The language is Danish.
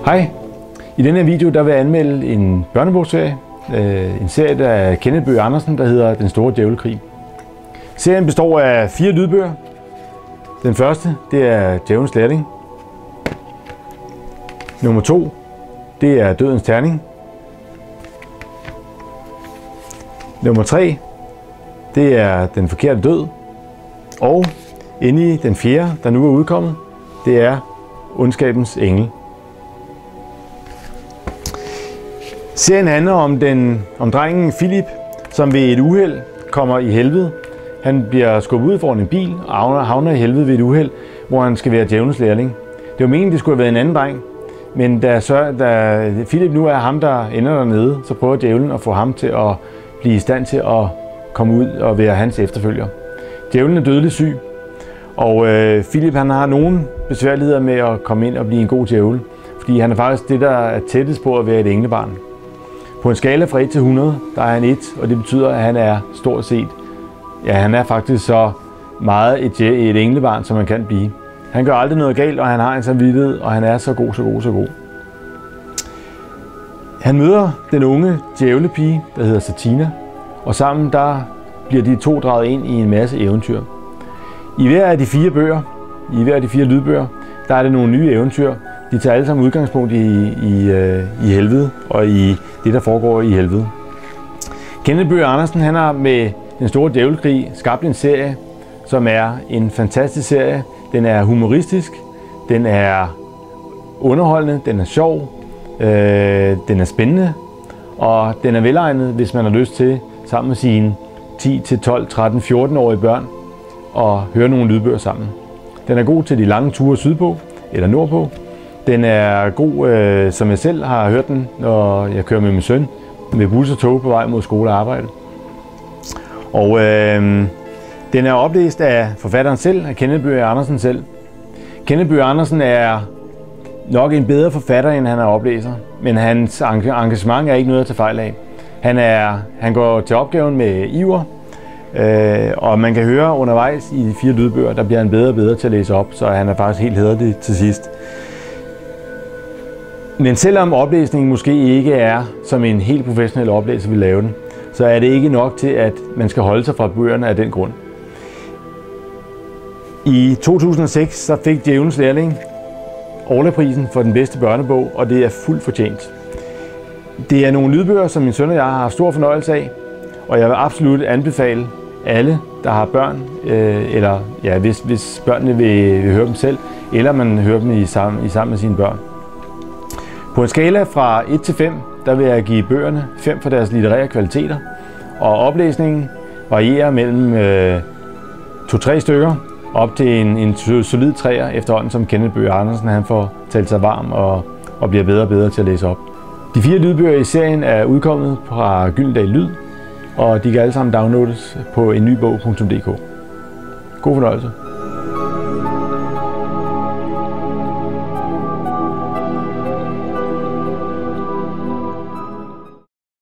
Hej! I denne video der vil jeg anmelde en børnebogsserie. En serie af Kenneth Bøgh Andersen, der hedder Den Store Djævlekrig. Serien består af 4 lydbøger. Den første, det er Djævelens Lærling. Nummer 2, det er Dødens Terning. Nummer 3, det er Den Forkerte Død. Og inde i den 4., der nu er udkommet, det er Ondskabens Engel. Serien handler om drengen Philip, som ved et uheld kommer i helvede. Han bliver skubbet ud foran en bil og havner i helvede ved et uheld, hvor han skal være djævelens lærling. Det var meningen, det skulle have været en anden dreng, men da Philip nu er ham, der ender dernede, så prøver djævlen at få ham til at blive i stand til at komme ud og være hans efterfølger. Djævlen er dødeligt syg, og Philip han har nogle besværligheder med at komme ind og blive en god djævel, fordi han er faktisk det, der er tættest på at være et englebarn. På en skala fra 1 til 100, der er han 1, og det betyder, at han er stort set, han er faktisk så meget et englebarn, som man kan blive. Han gør aldrig noget galt, og han har en samvittighed, og han er så god. Han møder den unge djævlepige, der hedder Satina, og sammen der bliver de to draget ind i en masse eventyr. I hver af de 4 bøger, i hver af de 4 lydbøger, der er det nogle nye eventyr. De tager alle sammen udgangspunkt i helvede og i det, der foregår i helvede. Kenneth Bøgh Andersen han har med Den Store Djævlekrig skabt en serie, som er en fantastisk serie. Den er humoristisk, den er underholdende, den er sjov, den er spændende, og den er velegnet, hvis man har lyst til, sammen med sine 10 til 12, 13, 14-årige børn, at høre nogle lydbøger sammen. Den er god til de lange ture sydpå eller nordpå. Den er god, som jeg selv har hørt den, når jeg kører med min søn med bus og tog på vej mod skole og arbejde. Og den er oplæst af forfatteren selv, af Kenneth Bøgh Andersen selv. Kenneth Bøgh Andersen er nok en bedre forfatter, end han er oplæser, men hans engagement er ikke noget at tage fejl af. Han går til opgaven med iver, og man kan høre undervejs i de 4 lydbøger, der bliver han bedre og bedre til at læse op, så han er faktisk helt hæderlig til sidst. Men selvom oplæsningen måske ikke er som en helt professionel oplæser vil lave den, så er det ikke nok til, at man skal holde sig fra bøgerne af den grund. I 2006 så fik Djævelens Lærling Orlaprisen for den bedste børnebog, og det er fuldt fortjent. Det er nogle lydbøger, som min søn og jeg har haft stor fornøjelse af, og jeg vil absolut anbefale alle, der har børn, eller ja, hvis børnene vil høre dem selv, eller man hører dem sammen med sine børn. På en skala fra 1 til 5, der vil jeg give bøgerne 5 for deres litterære kvaliteter, og oplæsningen varierer mellem 2-3 stykker op til en solid 3'er efterhånden, som Kenneth Bøgh Andersen han får talt sig varm og bliver bedre og bedre til at læse op. De 4 lydbøger i serien er udkommet fra Gyldendal Lyd, og de kan alle sammen downloades på ennybog.dk. God fornøjelse.